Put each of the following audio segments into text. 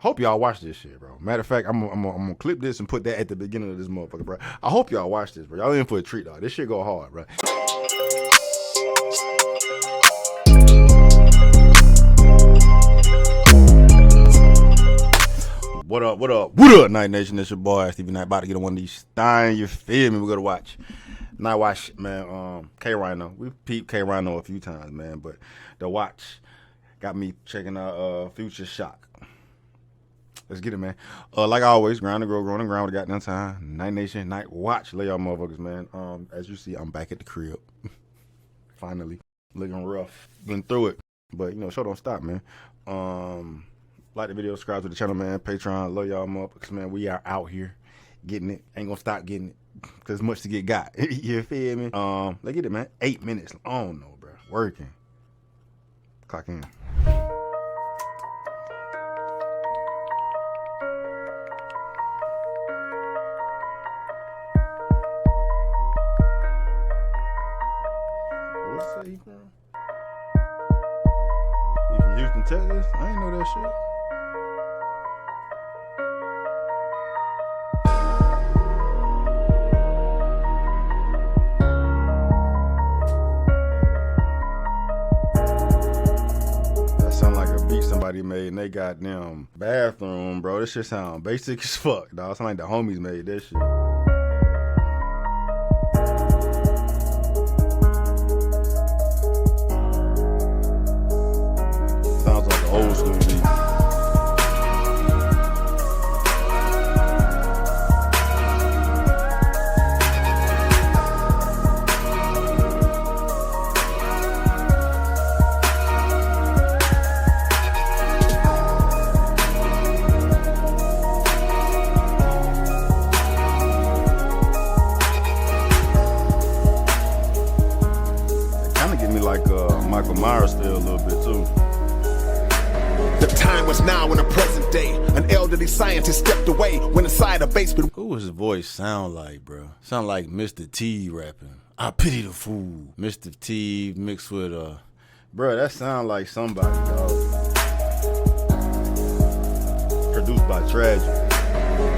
Hope y'all watch this shit, bro. Matter of fact, I'm gonna clip this and put that at the beginning of this motherfucker, bro. I hope y'all watch this, bro. Y'all in for a treat, dog. This shit go hard, bro. What up, what up, what up, Night Nation? It's your boy, Stevie. About to get on one of these Stein, you feel me? We're gonna watch. Night watch, man, K-RINO. We peeped K-RINO a few times, man, but the watch got me checking out Future Shock. Let's get it, man. Like always, grind and grow, growing and ground with the goddamn time. Night Nation, Night Watch. Lay y'all motherfuckers, man. As you see, I'm back at the crib. Finally. Looking rough. Been through it. But, you know, show don't stop, man. Like the video, subscribe to the channel, man. Patreon, love y'all motherfuckers, man. We are out here getting it. Ain't gonna stop getting it. Cause much to get got. You feel me? Let's get it, man. 8 minutes. I don't know, bro. Working. Clock in. What's that he from? He from Houston, Texas? I ain't know that shit. That sound like a beat somebody made and they got them bathroom, bro. This shit sound basic as fuck, dog. Sound like the homies made this shit. Sounds like an old school beat. Kind of get me like Michael Myers still a little bit too. The time was now in the present day. An elderly scientist stepped away when inside a basement. Who his voice sound like, bro? Sound like Mr. T rapping. I pity the fool. Mr. T mixed with bro, that sound like somebody, dog. Produced by Tragic.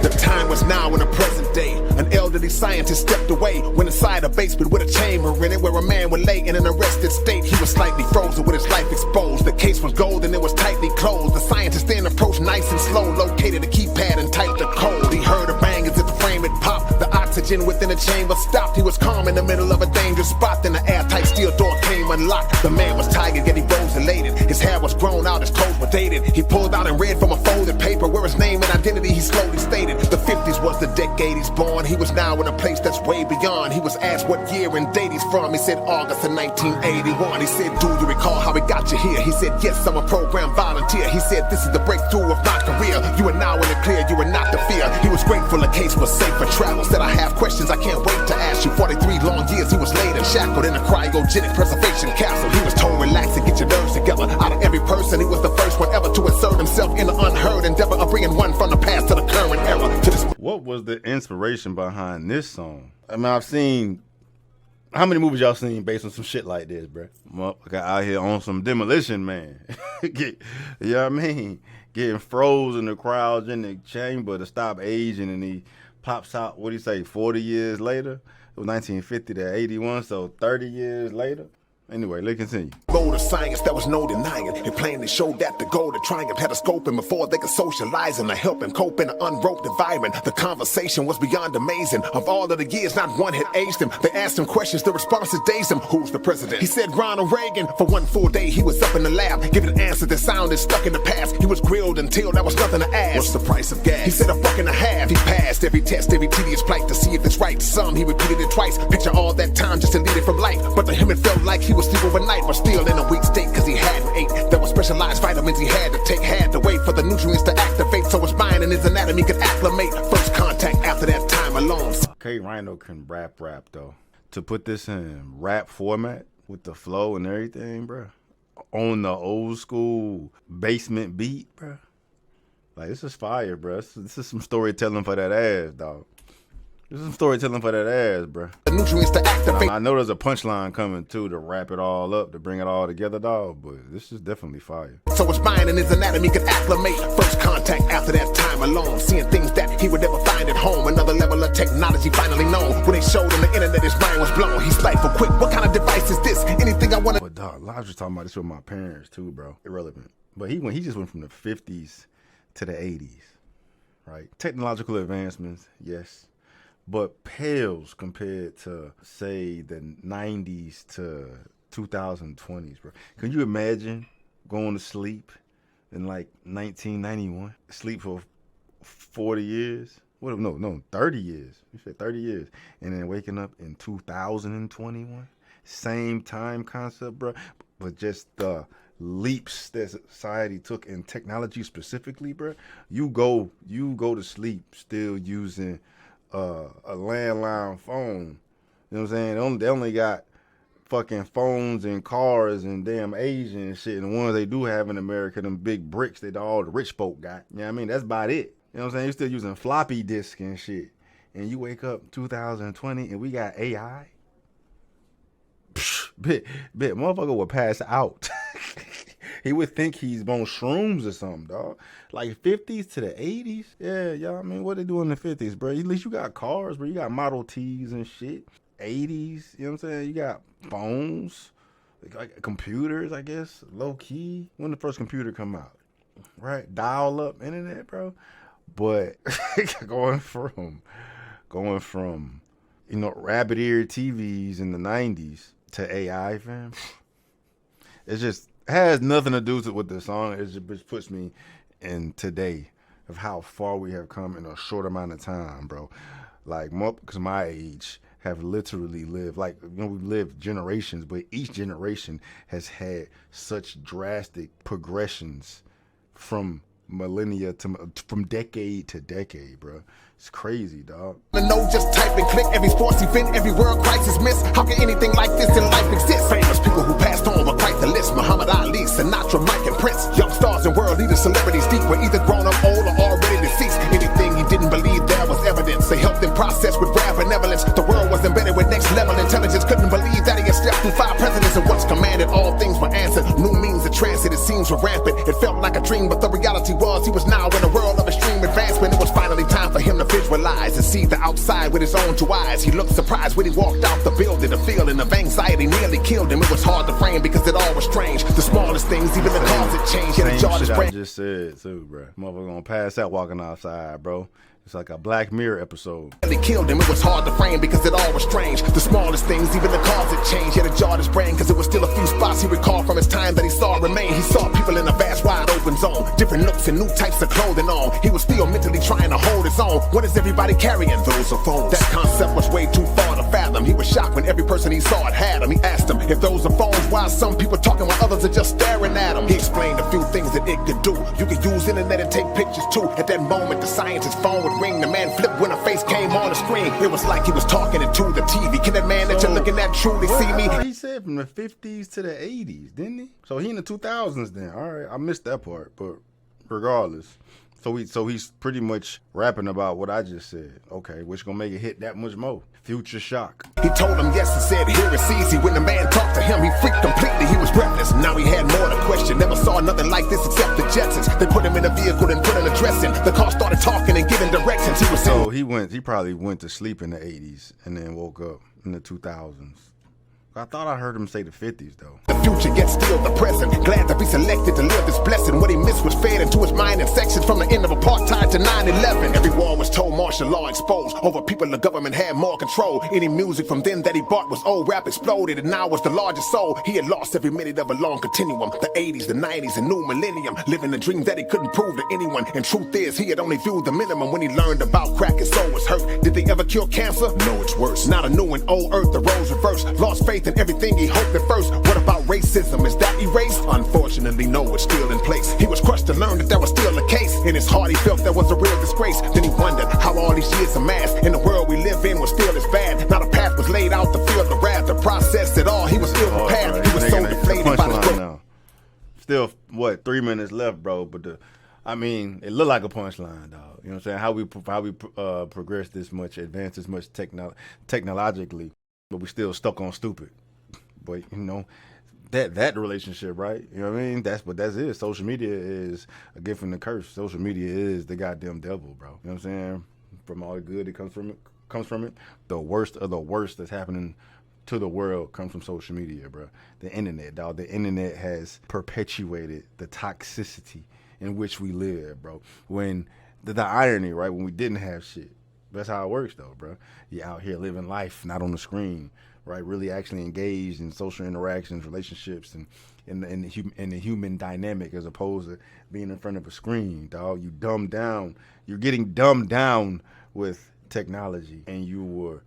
The time was now in the present day. An elderly scientist stepped away when inside a basement with a chamber in it where a man would lay in an arrested state. He was slightly frozen with his life exposed. The case was gold and it was tightly closed. The scientist then approached nice and slow, located a keypad and typed the code. He heard a bang as if the frame had popped. The oxygen within the chamber stopped. He was calm in the middle of a dangerous spot. Then the airtight steel door came unlocked. The man was tired yet he rose elated. His hair was grown out, his clothes were dated. He pulled out and read from a folded paper where his name and identity he slowly stated. The 50s was the decade he's born. He was now in a place that's way beyond. He was asked what year and date he's from. He said August of 1981. He said, do you recall how we got you here? He said, yes, I'm a program volunteer. He said, this is the breakthrough of my career. You are now in the clear, you are not the fear. He was grateful the case was safe for travel. Said, I have questions I can't wait to ask you. 43 long years he was laid and shackled in a cryogenic preservation capsule. He was told, relax and get your nerves together. Out of every person, he was the first one ever to insert himself in the unheard endeavor of bringing one from the past to the current era. What was the inspiration behind this song? I mean, I've seen, how many movies y'all seen based on some shit like this, bro? Motherfucker out here on some Demolition Man. You know what I mean? Getting froze in the crowds in the chamber to stop aging, and he pops out, what do you say, 40 years later? It was 1950 to 81, so 30 years later. Anyway, let's continue. Goal of science, there was no denying. It plainly showed that the goal to triumph had a scope, and before they could socialize him to help him cope in an unroped environment, the conversation was beyond amazing. Of all of the years, not one had aged him. They asked him questions, the responses dazed him. Who's the president? He said Ronald Reagan. For one full day, he was up in the lab, giving an answer that sounded stuck in the past. He was grilled until there was nothing to ask. What's the price of gas? He said $1.50. He passed every test, every tedious plight to see if it's right. Some, he repeated it twice. Picture all that time just deleted from life. But to him, it felt like he was asleep overnight, but still in a weak state cause he hadn't ate. There were specialized vitamins he had to take, had to wait for the nutrients to activate so his mind and his anatomy could acclimate. First contact after that time alone. K-RINO can rap though. To put this in rap format with the flow and everything, bro, on the old school basement beat, bro. Like, this is fire, bro. This is some storytelling for that ass, dog. This is some storytelling for that ass, bro. The nutrients to activate. I know there's a punchline coming too to wrap it all up, to bring it all together, dog. But this is definitely fire. So his mind and his anatomy could acclimate. First contact after that time alone. Seeing things that he would never find at home. Another level of technology finally known. When they showed on the internet, his mind was blown. He's like, for quick, what kind of device is this? Anything I want to... But dog, I was just talking about this with my parents too, bro. Irrelevant. But he just went from the 50s to the 80s, right? Technological advancements, yes. But pales compared to, say, the 90s to 2020s, bro. Can you imagine going to sleep in like 1991? Sleep for 40 years? What? No, 30 years. You said 30 years. And then waking up in 2021? Same time concept, bro. But just the leaps that society took in technology specifically, bro. You go to sleep still using a landline phone. You know what I'm saying? They only got fucking phones and cars and damn Asian and shit. And the ones they do have in America, them big bricks that all the rich folk got. You know what I mean? That's about it. You know what I'm saying? You're still using floppy disk and shit. And you wake up 2020 and we got AI. Bit motherfucker would pass out. He would think he's on shrooms or something, dog. Like 50s to the 80s. Yeah, y'all. I mean, what they do in the 50s, bro? At least you got cars, bro. You got Model Ts and shit. 80s, you know what I'm saying? You got phones, like computers, I guess, low key. When the first computer come out, right? Dial up internet, bro. But going from rabbit ear TVs in the 90s to AI, fam. It just has nothing to do with the song. It just puts me in today of how far we have come in a short amount of time, bro. Like, because my age have literally lived, like, we've lived generations, but each generation has had such drastic progressions from millennia from decade to decade, bro. It's crazy, dog. No, just type and click. Every sports event, every world crisis miss. How can anything like this in life exist? Famous people who passed on were quite the list. Muhammad Ali, Sinatra, Mike and Prince. Young stars and world leaders, celebrities deep were either grown up old or already deceased. Anything you didn't believe, there was evidence. They helped them process with rare benevolence. The world was embedded with next level intelligence. Couldn't believe that he had stepped through 5 presidents and once commanded all things were answered. New means of transit, it seems were rampant. It felt like a dream, but the reality was he was now in a world of extreme advancement. It was finally time for him to visualize and see the outside with his own 2 eyes. He looked surprised when he walked out the building. The feeling of anxiety nearly killed him. It was hard to frame because it all was strange. The smallest things, even the cause it changed. Yet it jarred his brain. I just said too, bro. Motherfucker gonna pass out walking outside, bro. It's like a Black Mirror episode. They killed him. It was hard to frame because it all was strange. The smallest things, even the cause it changed. Yet it jarred his brain because it was still a few spots he recalled from his time that he saw remain. He saw people in a vast, wide open zone, different looks and new types of clothing on. He was still mentally trying to hold his own. What is everybody carrying? Those are phones. That concept was way too far to fathom. He was shocked when every person he saw it had him. He asked him if those are phones, why some people talking while others are just staring at him. He explained a few things that it could do. You could use internet and take pictures too. At that moment, the scientist's phone would ring. The man flipped when a face came on the screen. It was like he was talking into the TV. Can that man that you're looking at truly see me? He said from the 50s to the 80s, didn't he? So he in the 2000s then. All right, I missed that part, but regardless. So he's pretty much rapping about what I just said. Okay, which gonna make it hit that much more. Future shock. He told him yes and said, here it's easy. When the man talked to him, he freaked completely. He was breathless. Now he had more to question. Never saw nothing like this except the Jetsons. They put him in a vehicle and put an address in. The car started talking and giving directions. He was so he probably went to sleep in the 80s and then woke up in the 2000s. I thought I heard him say the 50s, though. The future gets still the present. Glad to be selected to live this blessing. What he missed was fed into his mind in sections from the end of apartheid to 9/11. Every war was told, martial law exposed. Over people the government had more control. Any music from then that he bought was old. Rap exploded and now was the largest soul. He had lost every minute of a long continuum. The 80s, the 90s, and new millennium. Living a dream that he couldn't prove to anyone. And truth is, he had only viewed the minimum when he learned about crack. His soul was hurt. Did they ever cure cancer? No, it's worse. Not a new and old earth, the roles reversed. Lost faith in everything he hoped at first. What about racism? Is that erased? Unfortunately, no, it's still in place. He was crushed to learn that was still the case. In his heart, he felt that was a real disgrace. Then he wondered how all these years amassed in the world we live in was still as bad. Not a path was laid out to feel the wrath, to process it all. He was still prepared. He was so deflated by the now. Still, 3 minutes left, bro? But it looked like a punchline, dog. You know what I'm saying? How we progress this much, advance this much technologically, but we still stuck on stupid. But you know, that relationship, right? You know what I mean? That's it. Social media is a gift and a curse. Social media is the goddamn devil, bro. You know what I'm saying? From all the good that comes from it. The worst of the worst that's happening to the world comes from social media, bro. The internet, dog. The internet has perpetuated the toxicity in which we live, bro. When the irony, right? When we didn't have shit. That's how it works, though, bro. You're out here living life, not on the screen, right? Really actually engaged in social interactions, relationships, and in the human dynamic, as opposed to being in front of a screen, dog. You dumbed down. You're getting dumbed down with technology, and you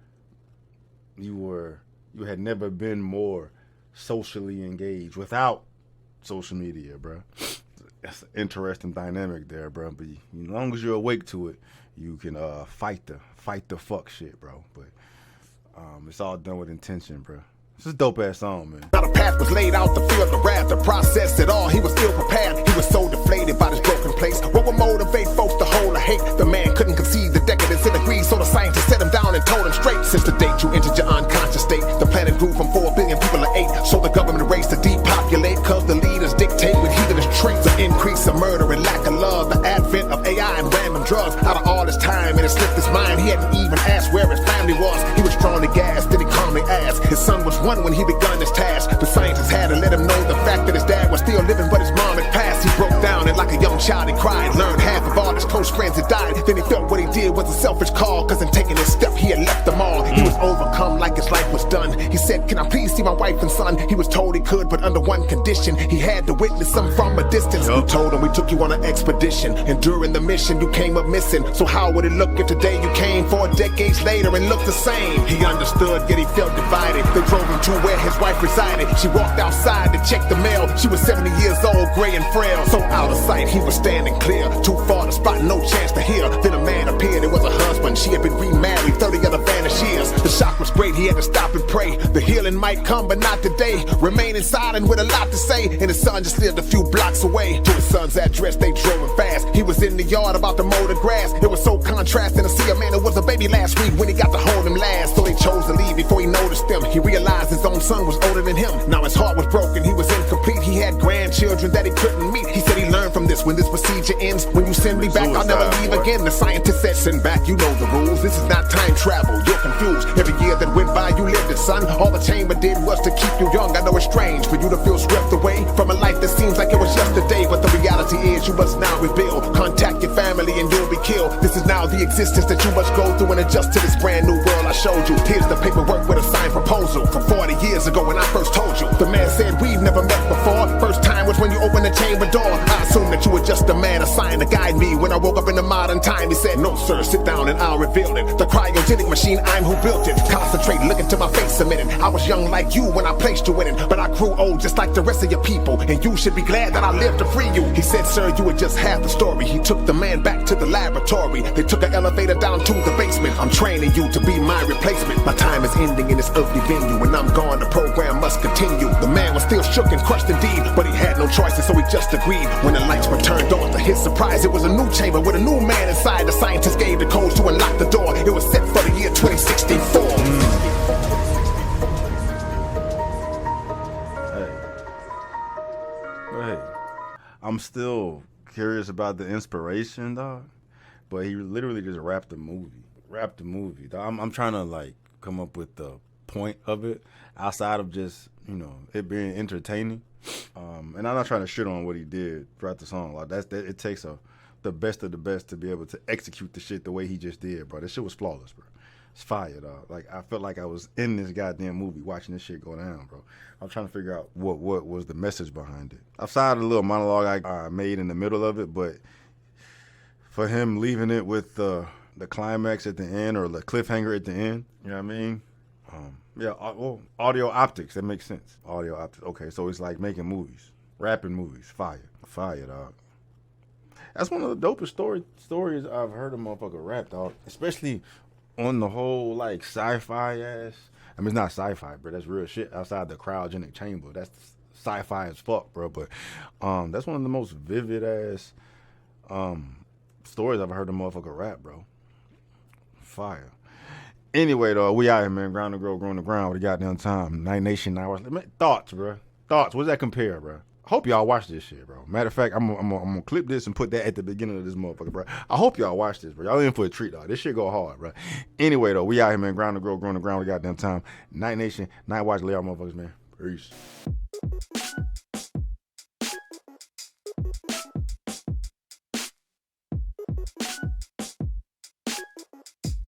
had never been more socially engaged without social media, bro. That's an interesting dynamic there, bro. But as long as you're awake to it, you can fight the fuck shit, bro. But it's all done with intention, bro. This is a dope ass song, man. Not a path was laid out to feel the wrath, to process it all. He was ill prepared. He was so deflated by this broken place. What would motivate folks to hold a hate? The man couldn't conceive the decadence in agreed, so the scientist set him down and told him straight. Since the date you entered your unconscious state, the planet grew from 4 billion people to 8. So the government raced to depopulate, cause the leaders dictate with heathenous traits. The increase of murder and lack of love, the advent of AI and random drugs. Out of all this time, and it slipped his mind, he hadn't even asked where his family was. He was strongly gassed, then he calmly asked. His son was 1 when he begun his task. The scientists had to let him know the fact that his dad was still living, but his mom had passed. He broke down and like a young child he cried. Learned half of all his close friends had died. Then he felt what he did was a selfish call, cause in taking this step he had left them all. He was overcome like his life was done. He said, can I please see my wife and son? He was told he could, but under one condition. He had to witness them from a distance. We told him we took you on an expedition, and during the mission you came up missing. So how would it look if today you came 4 decades later and looked the same? He understood, yet he felt divided. They drove him to where his wife resided. She walked outside to check the mail. She was 70 years old, gray and frail. So out of sight, he was standing clear. Too far to spot, no chance to hear. Then a man appeared, it was a husband. She had been remarried 30 other vanished years. The shock was great, he had to stop and pray. The healing might come, but not today. Remaining silent with a lot to say. And his son just lived a few blocks away. To his son's address, they drove him fast. He was in the yard about to mow the grass. It was so contrasting to see a man that was a baby last week when he got to hold him last. So they chose to leave before he noticed them. He realized his own son was older than him. Now his heart was broken, he was incomplete. He had grandchildren that he couldn't meet. He said he learned from this. When this procedure ends, when you send me back, I'll never leave again. The scientist said, send back, you know the rules. This is not time travel, you're confused. Every year that went by, you lived it, son. All the chamber did was to keep you young. I know it's strange for you to feel swept away from a life that seems like it was yesterday. But the reality is you must now rebuild. Contact your family and you'll be killed. This is now the existence that you must go through and adjust to this brand new world I showed you. Here's the paperwork with a signed proposal from 40 years ago when I first told you. The man said, we've never met before. First time was when you opened the chamber door. I assumed that you were just a man assigned to guide me. When I woke up in the modern time, he said, no sir, sit down and I'll reveal it. The cryogenic machine, I'm who built it. Concentrate, look into my face a minute. I was young like you when I placed you in it, but I grew old just like the rest of your people, and you should be glad that I lived to free you. He said, sir, you were just half the story. He took the man back to the laboratory. They took an elevator down to the basement. I'm training you to be my replacement. My time is ending in this earthly venue. When I'm gone, the program must continue. The man was still shook and crushed indeed, but he had no choices, so he just agreed. When the lights were turned on, to his surprise, it was a new chamber with a new man inside. The scientist gave the codes to unlock the door. It was set for the year 2064. Hey, I'm still curious about the inspiration, dog. But he literally just rapped the movie. Dog. I'm trying to like come up with the point of it outside of just, you know, it being entertaining. And I'm not trying to shit on what he did throughout the song. Like it takes the best of the best to be able to execute the shit the way he just did, bro. This shit was flawless, bro. It's fire, dog. Like I felt like I was in this goddamn movie watching this shit go down, bro. I'm trying to figure out what was the message behind it. Outside of the little monologue I made in the middle of it, but for him leaving it with the climax at the end or the cliffhanger at the end, you know what I mean? Audio optics, that makes sense. Audio optics. Okay, so it's like making movies, rapping movies. Fire, dog. That's one of the dopest stories I've heard a motherfucker rap, dog. Especially on the whole like sci-fi ass. I mean, it's not sci-fi, bro. That's real shit outside the cryogenic chamber. That's sci-fi as fuck, bro. But that's one of the most vivid ass stories I've heard the motherfucker rap, bro. Fire. Anyway, though, we out here, man. Ground to grow, growing the ground with the goddamn time. Night Nation, Night Watch. Man, thoughts, bro. Thoughts. What's that compare, bro? I hope y'all watch this shit, bro. Matter of fact, I'm gonna clip this and put that at the beginning of this motherfucker, bro. I hope y'all watch this, bro. Y'all in for a treat, dog. This shit go hard, bro. Anyway, though, we out here, man. Ground to grow, growing the ground with the goddamn time. Night Nation, Night Watch. Lay out, motherfuckers, man. Peace.